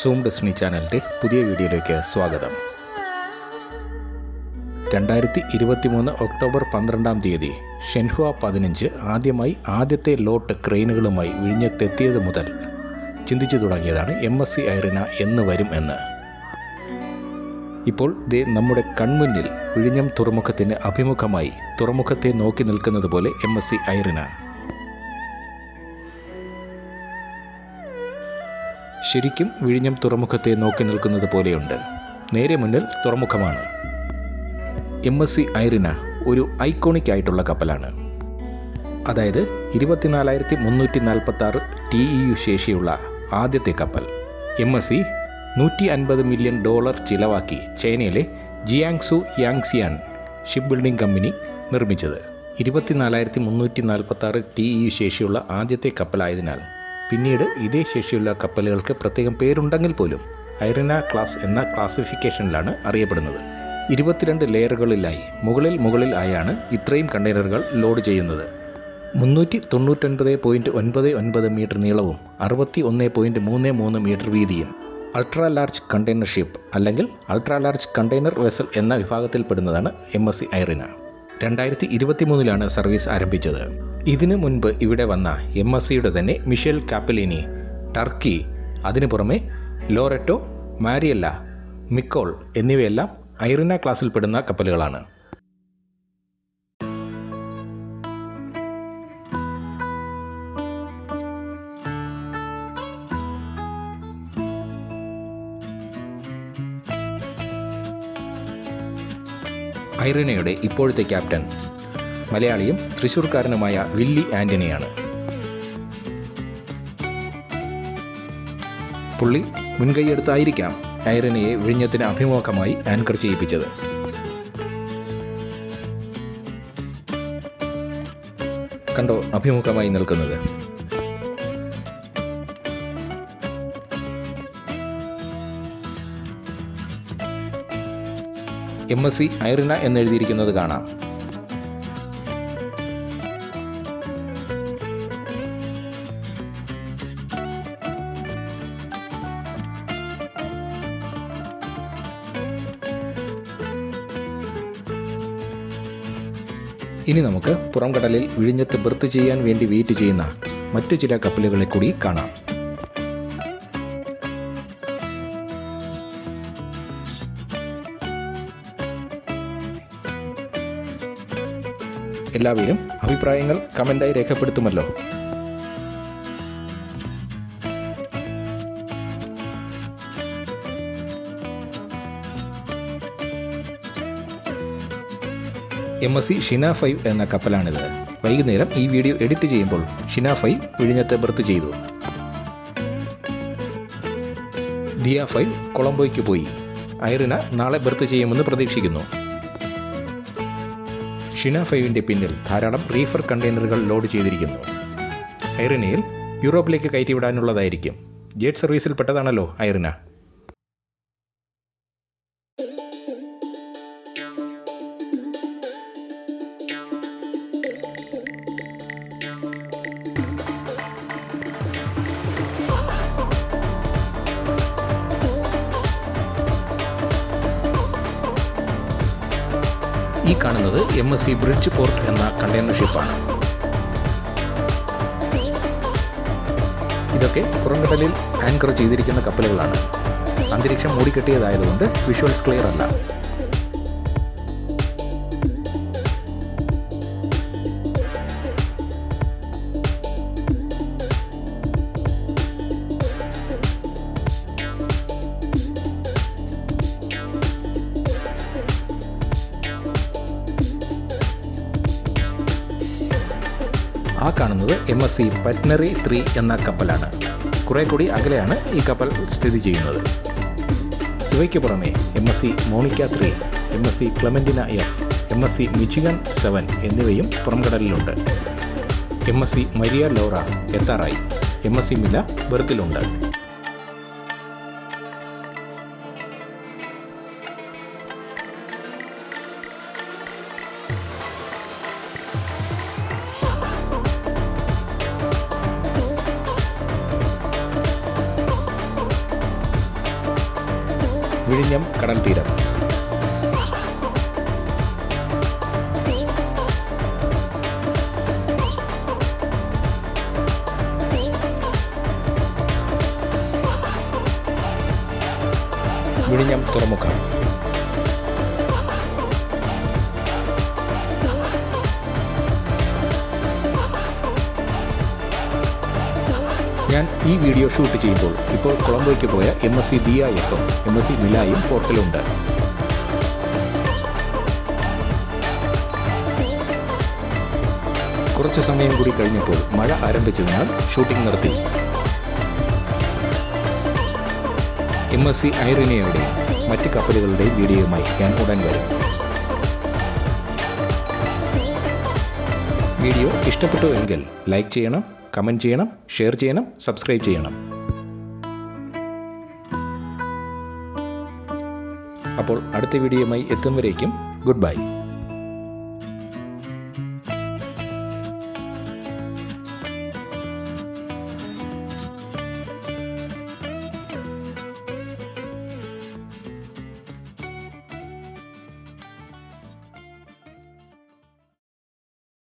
Zoom destiny ചാനലിൻ്റെ പുതിയ വീഡിയോയിലേക്ക് സ്വാഗതം. 2023 ഒക്ടോബർ 12 ഷെൻഹുവ 15 ആദ്യമായി ആദ്യത്തെ ലോട്ട് ക്രെയിനുകളുമായി വിഴിഞ്ഞത്തെത്തിയത് മുതൽ ചിന്തിച്ചു തുടങ്ങിയതാണ് MSC ഐറിന എന്ന് വരും എന്ന്. ഇപ്പോൾ നമ്മുടെ കൺമുന്നിൽ വിഴിഞ്ഞം തുറമുഖത്തിന് അഭിമുഖമായി തുറമുഖത്തെ നോക്കി നിൽക്കുന്നത് പോലെ MSC ഐറിന. ശരിക്കും വിഴിഞ്ഞം തുറമുഖത്തെ നോക്കി നിൽക്കുന്നത് പോലെയുണ്ട്. നേരെ മുന്നിൽ തുറമുഖമാണ്. MSC ഐറിന ഒരു ഐക്കോണിക് ആയിട്ടുള്ള കപ്പലാണ്. അതായത് 24,346 TEU ശേഷിയുള്ള ആദ്യത്തെ കപ്പൽ. MSC $150 മില്യൺ ചിലവാക്കി ചൈനയിലെ ജിയാങ്സു യാങ്സിയാൻ ഷിപ്പ് ബിൽഡിംഗ് കമ്പനി നിർമ്മിച്ചത്. 24,346 TEU ശേഷിയുള്ള ആദ്യത്തെ കപ്പലായതിനാൽ പിന്നീട് ഇതേ ശേഷിയുള്ള കപ്പലുകൾക്ക് പ്രത്യേകം പേരുണ്ടെങ്കിൽ പോലും ഐറിന ക്ലാസ് എന്ന ക്ലാസിഫിക്കേഷനിലാണ് അറിയപ്പെടുന്നത്. 22 ലെയറുകളിലായി മുകളിൽ ആയാണ് ഇത്രയും കണ്ടെയ്നറുകൾ ലോഡ് ചെയ്യുന്നത്. 399.99 മീറ്റർ നീളവും 61.33 മീറ്റർ വീതിയും. അൾട്രാ ലാർജ് കണ്ടെയ്നർ ഷിപ്പ് അല്ലെങ്കിൽ അൾട്രാ ലാർജ് കണ്ടെയ്നർ വെസൽ എന്ന വിഭാഗത്തിൽപ്പെടുന്നതാണ് MSC ഐറിന. 2023 സർവീസ് ആരംഭിച്ചത്. ഇതിനു മുൻപ് ഇവിടെ വന്ന MSCയുടെ തന്നെ മിഷേൽ കാപ്പലിനി, ടർക്കി, അതിനു പുറമെ ലോറെറ്റോ, മാരിയല്ല, മിക്കോൾ എന്നിവയെല്ലാം ഐറിന ക്ലാസ്സിൽപ്പെടുന്ന കപ്പലുകളാണ്. ഐറിനയുടെ ഇപ്പോഴത്തെ ക്യാപ്റ്റൻ മലയാളിയും തൃശ്ശൂർക്കാരനുമായ വില്ലി ആൻ്റണിയാണ്. പുള്ളി മുൻകൈയെടുത്തായിരിക്കാം ഐറിനയെ വിഴിഞ്ഞത്തിന് അഭിമുഖമായി ആങ്കർ ചെയ്യിപ്പിച്ചത്. കണ്ടോ അഭിമുഖമായി നിൽക്കുന്നത്. MSC ഐറിന എന്നെഴുതിയിരിക്കുന്നത് കാണാം. ഇനി നമുക്ക് പുറംകടലിൽ വിഴിഞ്ഞത്ത് ബെർത്ത് ചെയ്യാൻ വേണ്ടി വെയിറ്റ് ചെയ്യുന്ന മറ്റു ചില കപ്പലുകളെ കൂടി കാണാം. എല്ലാവരും അഭിപ്രായങ്ങൾ കമൻ്റായി രേഖപ്പെടുത്തുമല്ലോ. MSC ഷിന 5 എന്ന കപ്പലാണിത്. വൈകുന്നേരം ഈ വീഡിയോ എഡിറ്റ് ചെയ്യുമ്പോൾ ഷിന 5 വിഴിഞ്ഞത്ത് ബെർത്ത് ചെയ്തു. ദിയ 5 കൊളംബോയ്ക്ക് പോയി. ഐറിന നാളെ ബെർത്ത് ചെയ്യുമെന്ന് പ്രതീക്ഷിക്കുന്നു. ഷിന 5ൻ്റെ പിന്നിൽ ധാരാളം റീഫർ കണ്ടെയ്നറുകൾ ലോഡ് ചെയ്തിരിക്കുന്നു. ഐറിനയിൽ യൂറോപ്പിലേക്ക് കയറ്റിവിടാനുള്ളതായിരിക്കും. ജെറ്റ് സർവീസിൽ പെട്ടതാണല്ലോ ഐറിന. ഈ കാണുന്നത് MSC ബ്രിഡ്ജ് പോർട്ട് എന്ന കണ്ടെയ്നർ ഷിപ്പാണ്. ഇതൊക്കെ പുറംകടലിൽ ആങ്കർ ചെയ്തിരിക്കുന്ന കപ്പലുകളാണ്. അന്തരീക്ഷം മൂടിക്കെട്ടിയതായതുകൊണ്ട് വിഷ്വൽസ് ക്ലിയർ അല്ല. ആ കാണുന്നത് MSC പറ്റ്നറി 3 എന്ന കപ്പലാണ്. കുറേ കൂടി അകലെയാണ് ഈ കപ്പൽ സ്ഥിതി ചെയ്യുന്നത്. ഇവയ്ക്ക് പുറമെ MSC Monica 3, MSC Clementina F, MSC Michigan 7 എന്നിവയും പുറംകടലിലുണ്ട്. MSC മരിയ ലോറ എത്താറായി. MSC മില ബെർത്തിലുണ്ട്. വിഴിഞ്ഞം കടൽ തീരം. വിഴിഞ്ഞം തുറമുഖം. ഞാൻ ഈ വീഡിയോ ഷൂട്ട് ചെയ്യുമ്പോൾ ഇപ്പോൾ കൊളംബോയ്ക്ക് പോയ MSC ദിയ FM, MSC മിലായും പോർട്ടിലുണ്ട്. കുറച്ച് സമയം കൂടി കഴിഞ്ഞപ്പോൾ മഴ ആരംഭിച്ചതിനാൽ ഷൂട്ടിംഗ് നിർത്തി. MSC ഐറിനയുടെ മറ്റ് കപ്പലുകളുടെയും വീഡിയോയുമായി ഞാൻ ഉടൻ വരും. വീഡിയോ ഇഷ്ടപ്പെട്ടു എങ്കിൽ ലൈക്ക് ചെയ്യണം, കമൻറ്റ് ചെയ്യണം, ഷെയർ ചെയ്യണം, സബ്സ്ക്രൈബ് ചെയ്യണം. അപ്പോൾ അടുത്ത വീഡിയോയുമായി എത്തും വരേക്കും ഗുഡ് ബൈ.